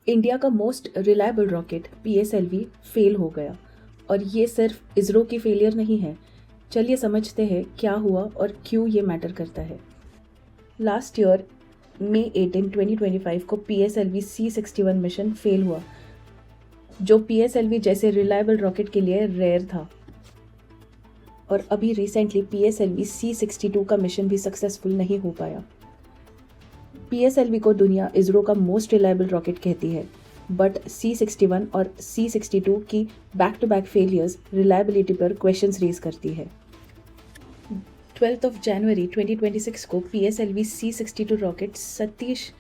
India का most reliable rocket PSLV fail हो गया और ये सिर्फ इसरो की फेलियर नहीं है। चलिए समझते हैं क्या हुआ और क्यों ये मैटर करता है। लास्ट ईयर May 18, 2025 को PSLV C61 मिशन फेल हुआ, जो PSLV जैसे रिलायबल रॉकेट के लिए रेयर था। और अभी रिसेंटली PSLV C62 का मिशन भी सक्सेसफुल नहीं हो पाया। PSLV को दुनिया इसरो का मोस्ट रिलायबल रॉकेट कहती है, बट C61 और C62 की back to back failures reliability पर क्वेश्चंस रेज करती है। 12 जनवरी 2026 को PSLV C62 rocket Satish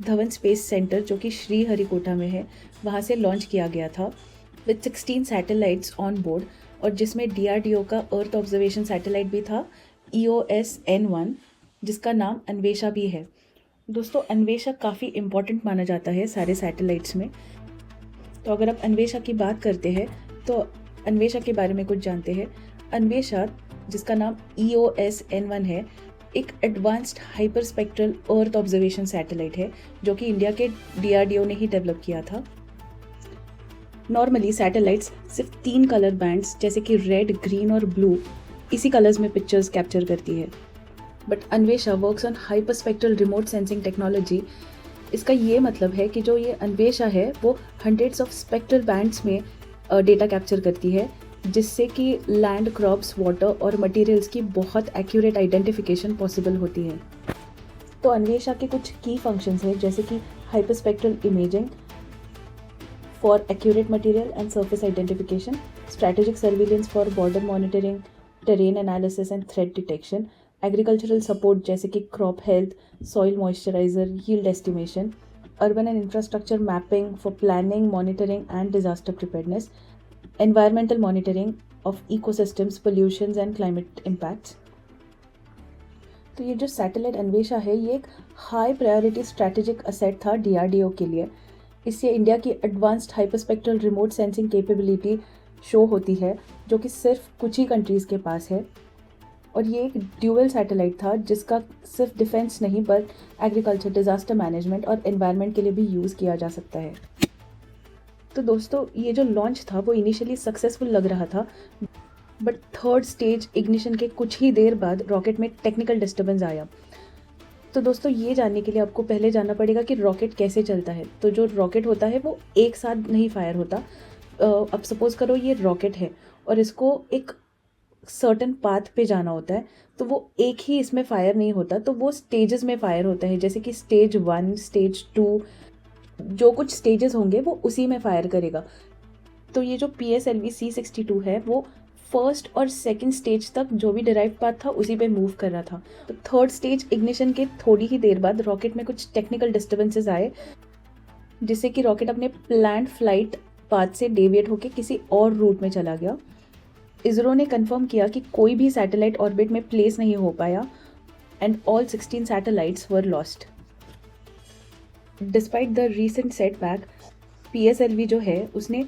Dhawan space centre, जो कि श्रीहरिकोटा में है, वहाँ से लॉन्च किया गया था विद 16 सैटेलाइट्स ऑन बोर्ड, और जिसमें DRDO का अर्थ ऑब्जर्वेशन सैटेलाइट भी था EOS-N1, जिसका नाम अन्वेषा भी है। दोस्तों, अन्वेषा काफ़ी इम्पॉर्टेंट माना जाता है सारे सैटेलाइट्स में। तो अगर आप अन्वेषा की बात करते हैं तो अन्वेषा के बारे में कुछ जानते हैं। अन्वेषा, जिसका नाम EOS-N1 है, एक advanced hyper spectral earth observation satellite है, जो कि इंडिया के DRDO ने ही डेवलप किया था। नॉर्मली सैटेलाइट्स सिर्फ 3 कलर बैंड्स जैसे कि रेड, ग्रीन और ब्लू, इसी कलर्स में पिक्चर्स कैप्चर करती है, but Anvesha works on hyper spectral remote sensing technology. इसका ये मतलब है कि जो ये अन्वेषा है वो हंड्रेड्स ऑफ स्पेक्ट्रल बैंड्स में डेटा कैप्चर करती है, जिससे कि लैंड, क्रॉप्स, वाटर और मटेरियल्स की बहुत एक्यूरेट आइडेंटिफिकेशन पॉसिबल होती है। तो अन्वेषा के कुछ की फंक्शंस हैं, जैसे कि hyper spectral imaging for accurate material and surface identification, strategic surveillance for border monitoring, terrain analysis and threat detection, agricultural support जैसे कि crop health, soil moisturiser, yield estimation, urban and infrastructure mapping for planning, monitoring and disaster preparedness, environmental monitoring of ecosystems, pollutions and climate impacts। तो ये जो satellite Anvesha है, ये एक high priority strategic asset था DRDO के लिए। इससे इंडिया की advanced hyperspectral remote sensing capability show होती है, जो कि सिर्फ कुछ ही कंट्रीज़ के पास है। और ये एक ड्यूअल सैटेलाइट था, जिसका सिर्फ डिफेंस नहीं बल्कि एग्रीकल्चर, डिजास्टर मैनेजमेंट और एनवायरनमेंट के लिए भी यूज़ किया जा सकता है। तो दोस्तों, ये जो लॉन्च था वो इनिशियली सक्सेसफुल लग रहा था, बट थर्ड स्टेज इग्निशन के कुछ ही देर बाद रॉकेट में टेक्निकल डिस्टर्बेंस आया। तो दोस्तों, ये जानने के लिए आपको पहले जानना पड़ेगा कि रॉकेट कैसे चलता है। तो जो रॉकेट होता है वो एक साथ नहीं फायर होता। अब सपोज करो ये रॉकेट है और इसको एक सर्टन पाथ पे जाना होता है, तो वो एक ही इसमें फायर नहीं होता, तो वो स्टेजेस में फायर होता है, जैसे कि स्टेज 1, स्टेज 2, जो कुछ स्टेजेस होंगे वो उसी में फायर करेगा। तो ये जो PSLV C62 है वो फर्स्ट और सेकंड स्टेज तक जो भी डिराइव पाथ था उसी पे मूव कर रहा था। तो थर्ड स्टेज इग्निशन के थोड़ी ही देर बाद रॉकेट में कुछ टेक्निकल डिस्टर्बेंसेस आए, जिससे कि रॉकेट अपने प्लान्ड फ्लाइट पाथ से डेविएट होकर किसी और रूट में चला गया। इसरो ने कंफर्म किया कि कोई भी सैटेलाइट ऑर्बिट में प्लेस नहीं हो पाया and all 16 satellites were lost. Despite the recent setback, PSLV जो है उसने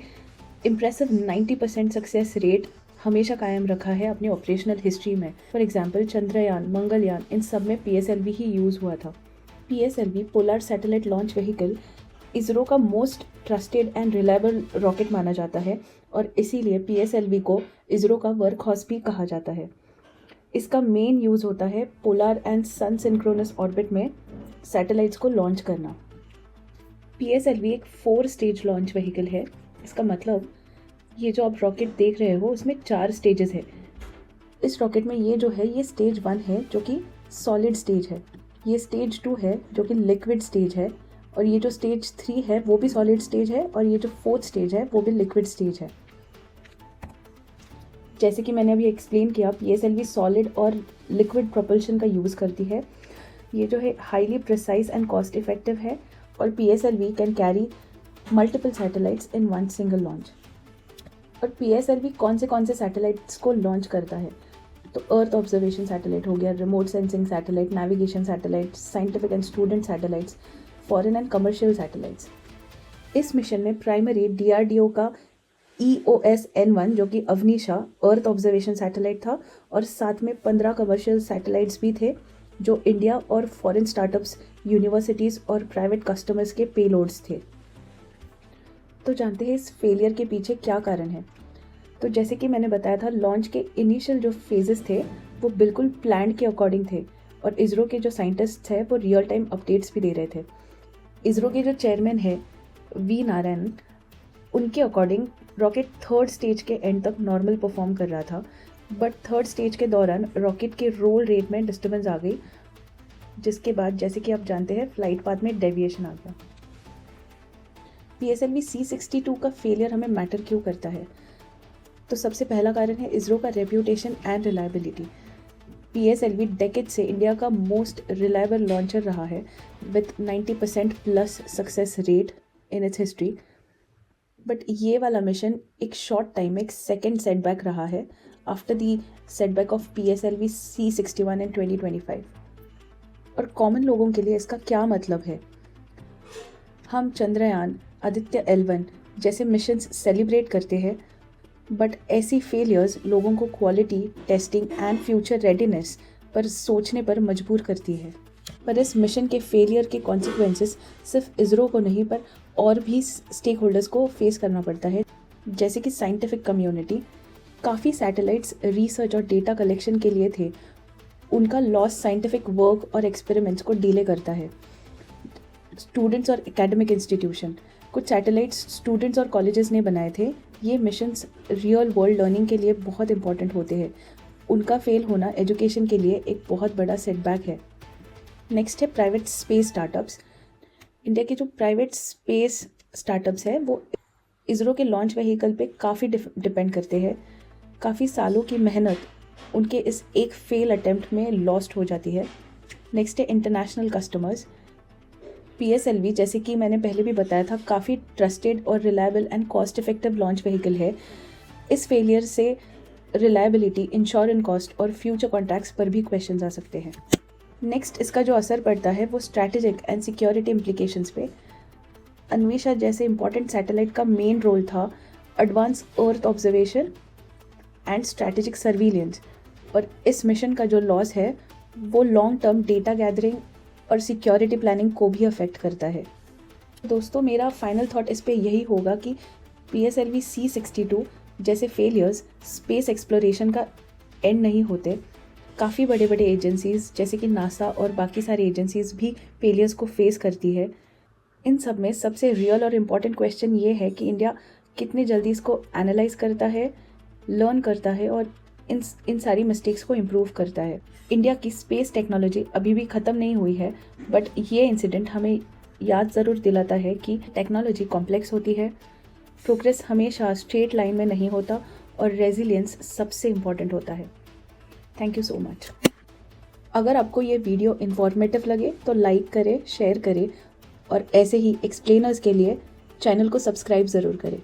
इम्प्रेसिव 90% सक्सेस रेट हमेशा कायम रखा है अपनी ऑपरेशनल हिस्ट्री में। फॉर एग्जांपल चंद्रयान, मंगलयान, इन सब में PSLV ही यूज़ हुआ था। PSLV polar satellite launch vehicle ISRO का most trusted and reliable rocket माना जाता है, और इसीलिए PSLV को इसरो का वर्क हॉर्स भी कहा जाता है। इसका मेन यूज़ होता है polar and sun synchronous orbit में सैटेलाइट्स को लॉन्च करना। PSLV एक 4 स्टेज लॉन्च व्हीकल है। इसका मतलब ये जो आप रॉकेट देख रहे हो उसमें 4 स्टेजेस है। इस रॉकेट में ये जो है ये स्टेज 1 है, जो कि सॉलिड स्टेज है। ये स्टेज 2 है, जो कि लिक्विड स्टेज है, और ये जो स्टेज 3 है वो भी सॉलिड स्टेज है, और ये जो 4th स्टेज है वो भी लिक्विड स्टेज है। जैसे कि मैंने अभी एक्सप्लेन किया, PSLV सॉलिड और लिक्विड प्रोपल्शन का यूज़ करती है। ये जो है highly precise and cost effective है, और PSLV can carry multiple satellites in one single launch. और PSLV कौन से सैटेलाइट्स को लॉन्च करता है? तो अर्थ ऑब्जर्वेशन सैटेलाइट हो गया, remote sensing satellite, navigation satellite, scientific and student satellites, foreign and commercial satellites. इस मिशन में प्राइमरी DRDO का EOS-N1, जो कि अवनीशा अर्थ ऑब्जर्वेशन सैटेलाइट था, और साथ में 15 कमर्शियल सैटेलाइट्स भी थे, जो इंडिया और फॉरेन स्टार्टअप्स, यूनिवर्सिटीज़ और प्राइवेट कस्टमर्स के पेलोड्स थे। तो जानते हैं इस फेलियर के पीछे क्या कारण है। तो जैसे कि मैंने बताया था, लॉन्च के इनिशियल जो फेजेस थे वो बिल्कुल प्लान के अकॉर्डिंग थे और इसरो के जो साइंटिस्ट्स हैं वो रियल टाइम अपडेट्स भी दे रहे थे। इसरो के जो चेयरमैन है वी नारायण, उनके अकॉर्डिंग रॉकेट थर्ड स्टेज के एंड तक नॉर्मल परफॉर्म कर रहा था, बट थर्ड स्टेज के दौरान रॉकेट के रोल रेट में डिस्टर्बेंस आ गई, जिसके बाद जैसे कि आप जानते हैं फ्लाइट पाथ में डेविएशन आ गया। PSLV C62 का फेलियर हमें मैटर क्यों करता है? तो सबसे पहला कारण है इसरो का reputation and reliability. PSLV decade से इंडिया का मोस्ट रिलायबल लॉन्चर रहा है with 90% plus success rate in its history. But ये वाला मिशन एक शॉर्ट टाइम में एक सेकेंड सेटबैक रहा है after the setback of PSLV C61 इन 2025। और कॉमन लोगों के लिए इसका क्या मतलब है? हम चंद्रयान, आदित्य L1 जैसे मिशंस सेलिब्रेट करते हैं, बट ऐसी फेलियर्स लोगों को quality testing and future readiness पर सोचने पर मजबूर करती है। पर इस मिशन के फेलियर के कॉन्सिक्वेंसेस सिर्फ इसरो को नहीं पर और भी स्टेक होल्डर्स को फेस करना पड़ता है, जैसे कि साइंटिफिक कम्युनिटी। काफ़ी सैटेलाइट्स रिसर्च और डेटा कलेक्शन के लिए थे, उनका लॉस साइंटिफिक वर्क और एक्सपेरिमेंट्स को डिले करता है। स्टूडेंट्स और एकेडमिक इंस्टीट्यूशन, कुछ सैटेलाइट्स स्टूडेंट्स और कॉलेजेस ने बनाए थे। ये मिशंस रियल वर्ल्ड लर्निंग के लिए बहुत इंपॉर्टेंट होते हैं, उनका फेल होना एजुकेशन के लिए एक बहुत बड़ा सेटबैक है। नेक्स्ट है प्राइवेट स्पेस स्टार्टअप्स। इंडिया के जो प्राइवेट स्पेस स्टार्टअप्स हैं वो इसरो के लॉन्च व्हीकल पे काफ़ी डिपेंड करते हैं। काफ़ी सालों की मेहनत उनके इस एक फेल अटेम्प्ट में लॉस्ट हो जाती है। नेक्स्ट है इंटरनेशनल कस्टमर्स। PSLV जैसे कि मैंने पहले भी बताया था, काफ़ी ट्रस्टेड और reliable and cost effective launch vehicle है। इस फेलियर से रिलायबिलिटी, इंश्योरेंस कॉस्ट और फ्यूचर कॉन्ट्रैक्ट्स पर भी क्वेश्चंस आ सकते हैं। नेक्स्ट इसका जो असर पड़ता है वो स्ट्रैटेजिक एंड सिक्योरिटी इम्प्लीकेशंस पे। अन्वेषा जैसे इंपॉर्टेंट सैटेलाइट का मेन रोल था advance earth observation and strategic surveillance, और इस मिशन का जो लॉस है वो लॉन्ग टर्म डेटा गैदरिंग और सिक्योरिटी प्लानिंग को भी अफेक्ट करता है। दोस्तों, मेरा फाइनल थॉट इस पे यही होगा कि PSLV C62 जैसे फेलियर्स स्पेस एक्सप्लोरेशन का एंड नहीं होते। काफ़ी बड़े बड़े एजेंसीज़ जैसे कि नासा और बाकी सारी एजेंसीज़ भी फेलियर्स को फेस करती है। इन सब में सबसे रियल और इम्पॉर्टेंट क्वेश्चन ये है कि इंडिया कितनी जल्दी इसको एनालाइज करता है, लर्न करता है और इन सारी मिस्टेक्स को इम्प्रूव करता है। इंडिया की स्पेस टेक्नोलॉजी अभी भी ख़त्म नहीं हुई है, बट ये इंसिडेंट हमें याद ज़रूर दिलाता है कि टेक्नोलॉजी कॉम्प्लेक्स होती है, प्रोग्रेस हमेशा स्ट्रेट लाइन में नहीं होता और रेजिलियंस सबसे इम्पॉर्टेंट होता है। Thank you so much. अगर आपको ये वीडियो इन्फॉर्मेटिव लगे तो लाइक करें, शेयर करें और ऐसे ही एक्सप्लेनर्स के लिए चैनल को सब्सक्राइब ज़रूर करें।